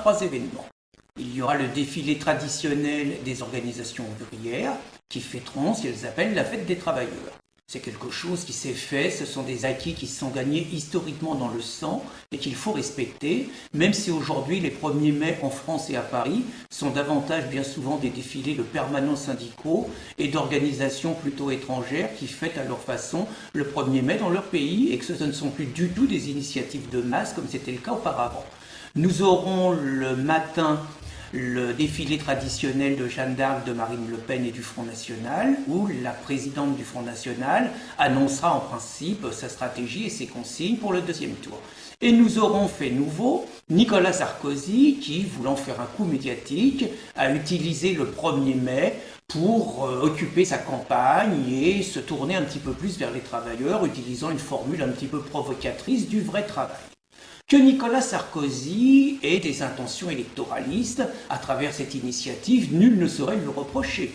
trois événements. Il y aura le défilé traditionnel des organisations ouvrières qui fêteront ce qu'elles appellent la fête des travailleurs. C'est quelque chose qui s'est fait, ce sont des acquis qui se sont gagnés historiquement dans le sang et qu'il faut respecter, même si aujourd'hui les 1er mai en France et à Paris sont davantage bien souvent des défilés de permanents syndicaux et d'organisations plutôt étrangères qui fêtent à leur façon le 1er mai dans leur pays et que ce ne sont plus du tout des initiatives de masse comme c'était le cas auparavant. Nous aurons le matin le défilé traditionnel de Jeanne d'Arc, de Marine Le Pen et du Front National, où la présidente du Front National annoncera en principe sa stratégie et ses consignes pour le deuxième tour. Et nous aurons fait nouveau Nicolas Sarkozy qui, voulant faire un coup médiatique, a utilisé le 1er mai pour occuper sa campagne et se tourner un petit peu plus vers les travailleurs, utilisant une formule un petit peu provocatrice du vrai travail. Que Nicolas Sarkozy ait des intentions électoralistes à travers cette initiative, nul ne saurait lui reprocher.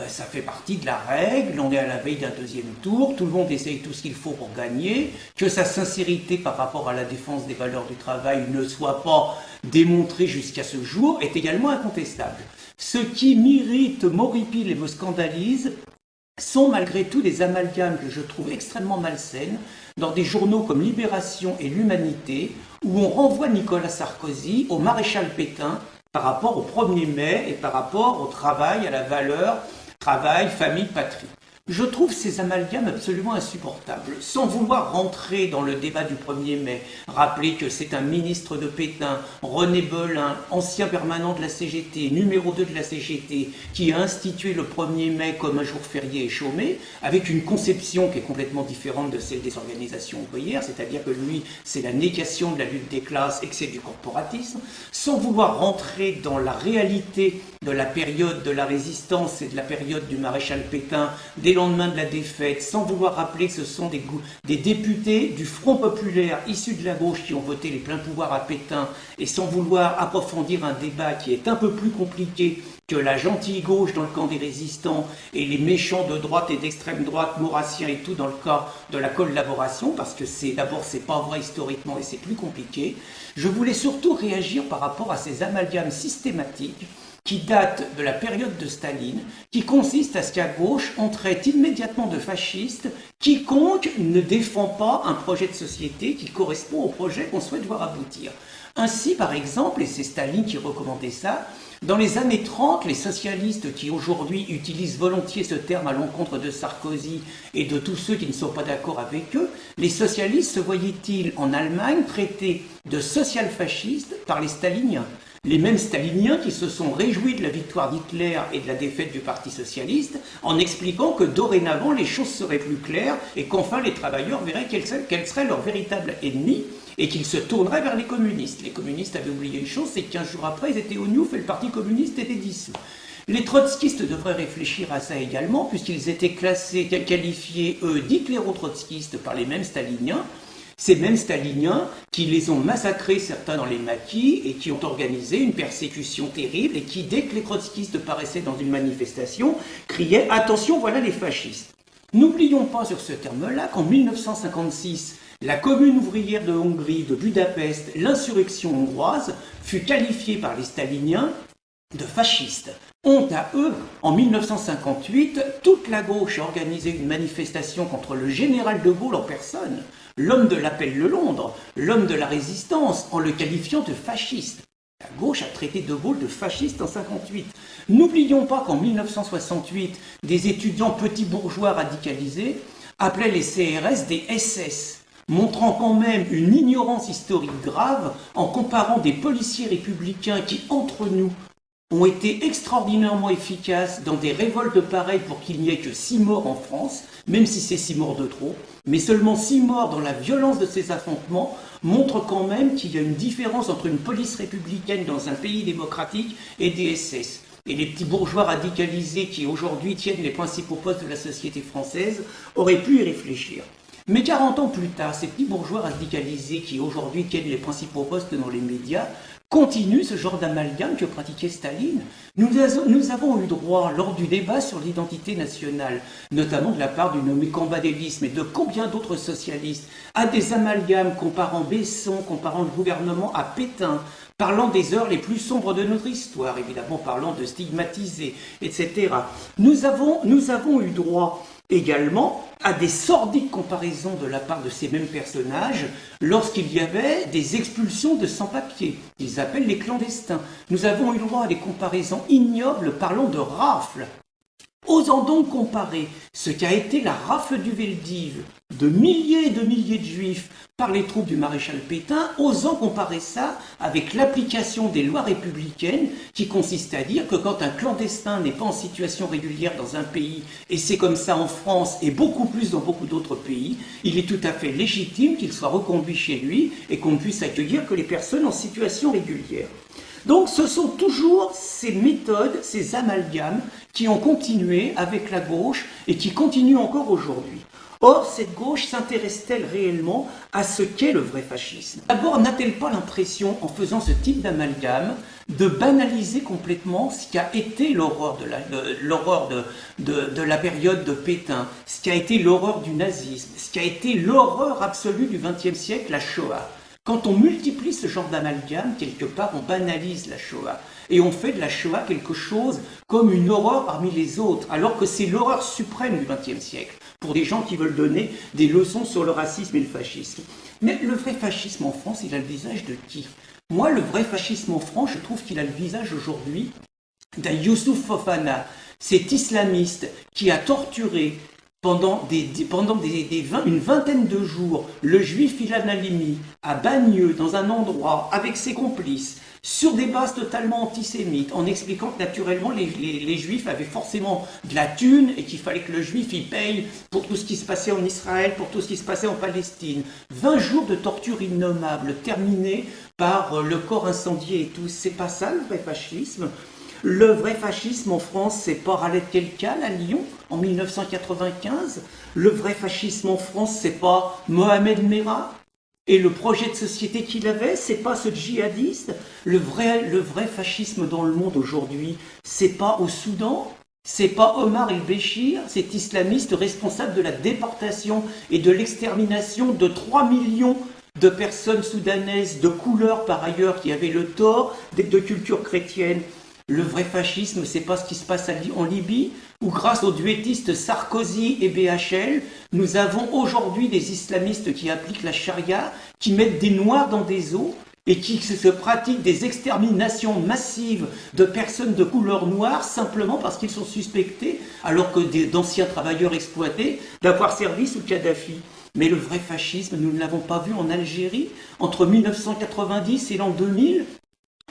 Ça fait partie de la règle, on est à la veille d'un deuxième tour, tout le monde essaye tout ce qu'il faut pour gagner, que sa sincérité par rapport à la défense des valeurs du travail ne soit pas démontrée jusqu'à ce jour est également incontestable. Ce qui m'irrite, m'horripile et me scandalise sont malgré tout des amalgames que je trouve extrêmement malsaines dans des journaux comme Libération et l'Humanité, où on renvoie Nicolas Sarkozy au maréchal Pétain par rapport au 1er mai et par rapport au travail, à la valeur, travail, famille, patrie. Je trouve ces amalgames absolument insupportables. Sans vouloir rentrer dans le débat du 1er mai, rappeler que c'est un ministre de Pétain, René Belin, ancien permanent de la CGT, numéro 2 de la CGT, qui a institué le 1er mai comme un jour férié et chômé, avec une conception qui est complètement différente de celle des organisations ouvrières, c'est-à-dire que lui, c'est la négation de la lutte des classes et que c'est du corporatisme, sans vouloir rentrer dans la réalité de la période de la résistance et de la période du maréchal Pétain, des lendemains de la défaite, sans vouloir rappeler que ce sont des députés du Front populaire issus de la gauche qui ont voté les pleins pouvoirs à Pétain, et sans vouloir approfondir un débat qui est un peu plus compliqué que la gentille gauche dans le camp des résistants et les méchants de droite et d'extrême droite, maurassiens et tout dans le cas de la collaboration, parce que d'abord c'est pas vrai historiquement et c'est plus compliqué. Je voulais surtout réagir par rapport à ces amalgames systématiques qui date de la période de Staline, qui consiste à ce qu'à gauche, on traite immédiatement de fasciste quiconque ne défend pas un projet de société qui correspond au projet qu'on souhaite voir aboutir. Ainsi, par exemple, et c'est Staline qui recommandait ça, dans les années 30, les socialistes qui aujourd'hui utilisent volontiers ce terme à l'encontre de Sarkozy et de tous ceux qui ne sont pas d'accord avec eux, les socialistes se voyaient-ils en Allemagne traités de social-fascistes par les staliniens? Les mêmes staliniens qui se sont réjouis de la victoire d'Hitler et de la défaite du Parti socialiste en expliquant que dorénavant les choses seraient plus claires et qu'enfin les travailleurs verraient quel serait leur véritable ennemi et qu'ils se tourneraient vers les communistes. Les communistes avaient oublié une chose, c'est que 15 jours après ils étaient au Newf et le Parti communiste était dissous. Les trotskistes devraient réfléchir à ça également puisqu'ils étaient qualifiés d'hitléro-trotskistes par les mêmes staliniens. Ces mêmes staliniens qui les ont massacrés, certains dans les maquis, et qui ont organisé une persécution terrible, et qui, dès que les trotskistes paraissaient dans une manifestation, criaient « Attention, voilà les fascistes ». N'oublions pas sur ce terme-là qu'en 1956, la commune ouvrière de Hongrie, de Budapest, l'insurrection hongroise, fut qualifiée par les staliniens de fascistes. Honte à eux, en 1958, toute la gauche a organisé une manifestation contre le général de Gaulle en personne, l'homme de l'appel de Londres, l'homme de la résistance, en le qualifiant de fasciste. La gauche a traité de Gaulle de fasciste en 1958. N'oublions pas qu'en 1968, des étudiants petits bourgeois radicalisés appelaient les CRS des SS, montrant quand même une ignorance historique grave en comparant des policiers républicains qui, entre nous, ont été extraordinairement efficaces dans des révoltes pareilles pour qu'il n'y ait que 6 morts en France, même si c'est 6 morts de trop, mais seulement 6 morts dans la violence de ces affrontements montre quand même qu'il y a une différence entre une police républicaine dans un pays démocratique et des SS. Et les petits bourgeois radicalisés qui aujourd'hui tiennent les principaux postes de la société française auraient pu y réfléchir. Mais 40 ans plus tard, ces petits bourgeois radicalisés qui aujourd'hui tiennent les principaux postes dans les médias continue ce genre d'amalgame que pratiquait Staline. Nous avons eu droit, lors du débat sur l'identité nationale, notamment de la part du nommé Cambadélis, mais de combien d'autres socialistes, à des amalgames comparant Besson, comparant le gouvernement à Pétain, parlant des heures les plus sombres de notre histoire, évidemment parlant de stigmatisés, etc. Nous avons eu droit également à des sordides comparaisons de la part de ces mêmes personnages lorsqu'il y avait des expulsions de sans-papiers, qu'ils appellent les clandestins. Nous avons eu droit à des comparaisons ignobles parlant de rafles. Osons donc comparer ce qu'a été la rafle du Veldiv de milliers et de milliers de juifs par les troupes du maréchal Pétain, osons comparer ça avec l'application des lois républicaines qui consiste à dire que quand un clandestin n'est pas en situation régulière dans un pays, et c'est comme ça en France et beaucoup plus dans beaucoup d'autres pays, il est tout à fait légitime qu'il soit reconduit chez lui et qu'on ne puisse accueillir que les personnes en situation régulière. Donc ce sont toujours ces méthodes, ces amalgames qui ont continué avec la gauche et qui continuent encore aujourd'hui. Or, cette gauche s'intéresse-t-elle réellement à ce qu'est le vrai fascisme? D'abord, n'a-t-elle pas l'impression, en faisant ce type d'amalgame, de banaliser complètement ce qu'a été l'horreur de la période de Pétain, ce qu'a été l'horreur du nazisme, ce qu'a été l'horreur absolue du XXe siècle, la Shoah? Quand on multiplie ce genre d'amalgame, quelque part, on banalise la Shoah. Et on fait de la Shoah quelque chose comme une horreur parmi les autres, alors que c'est l'horreur suprême du XXe siècle, pour des gens qui veulent donner des leçons sur le racisme et le fascisme. Mais le vrai fascisme en France, il a le visage de qui? Moi, le vrai fascisme en France, je trouve qu'il a le visage aujourd'hui d'un Youssouf Fofana, cet islamiste qui a torturé pendant une vingtaine de jours, le juif Ilan Halimi à Bagneux, dans un endroit avec ses complices, sur des bases totalement antisémites, en expliquant que naturellement les juifs avaient forcément de la thune et qu'il fallait que le juif y paye pour tout ce qui se passait en Israël, pour tout ce qui se passait en Palestine. 20 jours de torture innommable, terminés par le corps incendié et tout. C'est pas ça le vrai fascisme. Le vrai fascisme en France, c'est pas Raled Kelkal à Lyon en 1995. Le vrai fascisme en France, c'est pas Mohamed Merah et le projet de société qu'il avait, c'est pas ce djihadiste. Le vrai fascisme dans le monde aujourd'hui, c'est pas au Soudan, c'est pas Omar el-Béchir, cet islamiste responsable de la déportation et de l'extermination de 3 millions de personnes soudanaises de couleur par ailleurs qui avaient le tort d'être de culture chrétienne. Le vrai fascisme, c'est pas ce qui se passe en Libye, où grâce aux duettistes Sarkozy et BHL, nous avons aujourd'hui des islamistes qui appliquent la charia, qui mettent des noirs dans des eaux et qui se pratiquent des exterminations massives de personnes de couleur noire simplement parce qu'ils sont suspectés, alors que d'anciens travailleurs exploités, d'avoir servi sous Kadhafi. Mais le vrai fascisme, nous ne l'avons pas vu en Algérie entre 1990 et l'an 2000,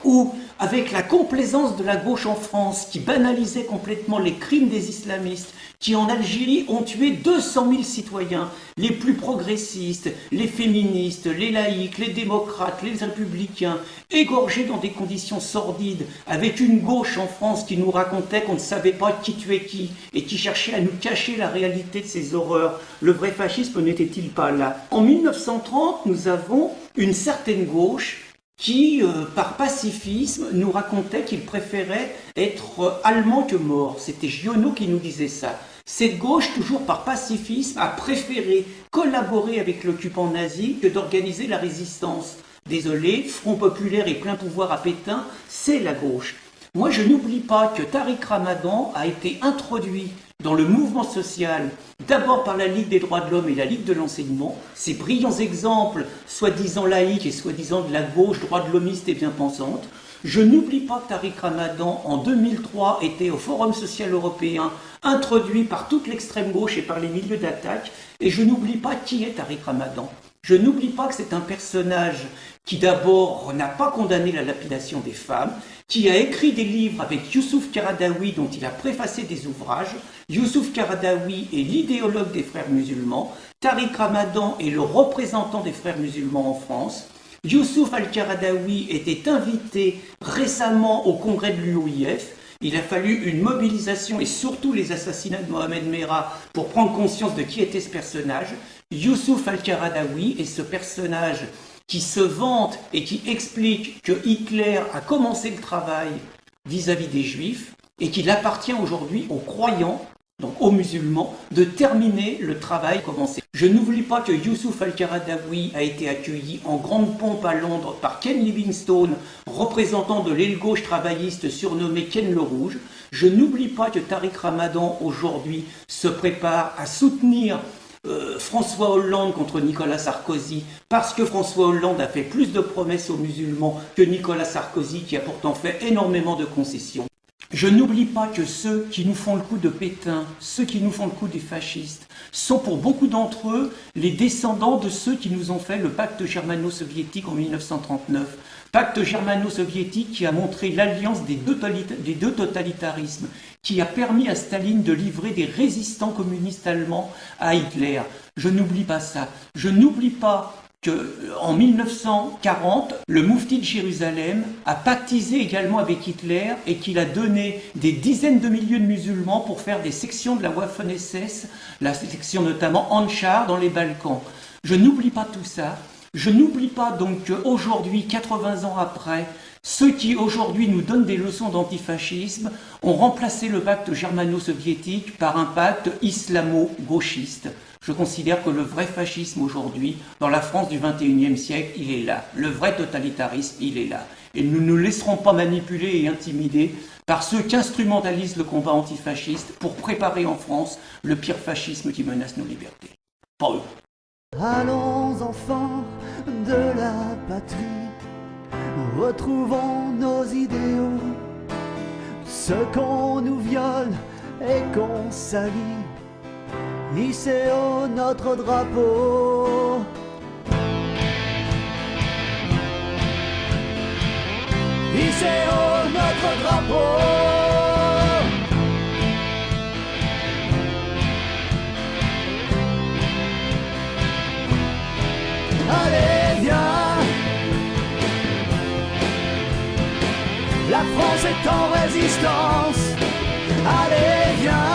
où, avec la complaisance de la gauche en France, qui banalisait complètement les crimes des islamistes, qui en Algérie ont tué 200 000 citoyens, les plus progressistes, les féministes, les laïcs, les démocrates, les républicains, égorgés dans des conditions sordides, avec une gauche en France qui nous racontait qu'on ne savait pas qui tuait qui, et qui cherchait à nous cacher la réalité de ces horreurs. Le vrai fascisme n'était-il pas là? En 1930, nous avons une certaine gauche qui, par pacifisme, nous racontait qu'il préférait être allemand que mort. C'était Giono qui nous disait ça. Cette gauche, toujours par pacifisme, a préféré collaborer avec l'occupant nazi que d'organiser la résistance. Désolé, Front populaire et plein pouvoir à Pétain, c'est la gauche. Moi, je n'oublie pas que Tariq Ramadan a été introduit dans le mouvement social, d'abord par la Ligue des droits de l'homme et la Ligue de l'enseignement, ces brillants exemples, soi-disant laïques et soi-disant de la gauche droit de l'homiste et bien pensante. Je n'oublie pas que Tariq Ramadan, en 2003, était au Forum social européen, introduit par toute l'extrême gauche et par les milieux d'attaque, et je n'oublie pas qui est Tariq Ramadan. Je n'oublie pas que c'est un personnage qui d'abord n'a pas condamné la lapidation des femmes, qui a écrit des livres avec Youssouf Karadawi dont il a préfacé des ouvrages. Youssouf Karadawi est l'idéologue des frères musulmans. Tariq Ramadan est le représentant des frères musulmans en France. Youssouf Al-Karadawi était invité récemment au congrès de l'UOIF. Il a fallu une mobilisation et surtout les assassinats de Mohamed Merah pour prendre conscience de qui était ce personnage. Youssouf Al-Karadawi est ce personnage qui se vante et qui explique que Hitler a commencé le travail vis-à-vis des Juifs et qu'il appartient aujourd'hui aux croyants, donc aux musulmans, de terminer le travail commencé. Je n'oublie pas que Youssouf Al-Qaradawi a été accueilli en grande pompe à Londres par Ken Livingstone, représentant de l'aile gauche travailliste surnommé Ken le Rouge. Je n'oublie pas que Tariq Ramadan aujourd'hui se prépare à soutenir François Hollande contre Nicolas Sarkozy, parce que François Hollande a fait plus de promesses aux musulmans que Nicolas Sarkozy, qui a pourtant fait énormément de concessions. Je n'oublie pas que ceux qui nous font le coup de Pétain, ceux qui nous font le coup des fascistes, sont pour beaucoup d'entre eux les descendants de ceux qui nous ont fait le pacte germano-soviétique en 1939. Pacte germano-soviétique qui a montré l'alliance des deux totalitarismes, qui a permis à Staline de livrer des résistants communistes allemands à Hitler. Je n'oublie pas ça. Je n'oublie pas qu'en 1940, le moufti de Jérusalem a pactisé également avec Hitler et qu'il a donné des dizaines de milliers de musulmans pour faire des sections de la Waffen-SS, la section notamment Anshar dans les Balkans. Je n'oublie pas tout ça. Je n'oublie pas donc qu'aujourd'hui, 80 ans après, ceux qui aujourd'hui nous donnent des leçons d'antifascisme ont remplacé le pacte germano-soviétique par un pacte islamo-gauchiste. Je considère que le vrai fascisme aujourd'hui, dans la France du XXIe siècle, il est là. Le vrai totalitarisme, il est là. Et nous ne nous laisserons pas manipuler et intimider par ceux qui instrumentalisent le combat antifasciste pour préparer en France le pire fascisme qui menace nos libertés. Pas eux. Allons enfants de la patrie, retrouvons nos idéaux, ce qu'on nous viole et qu'on salit, hissez haut notre drapeau. Hissez haut notre drapeau. Allez, viens, la France est en résistance. Allez, viens.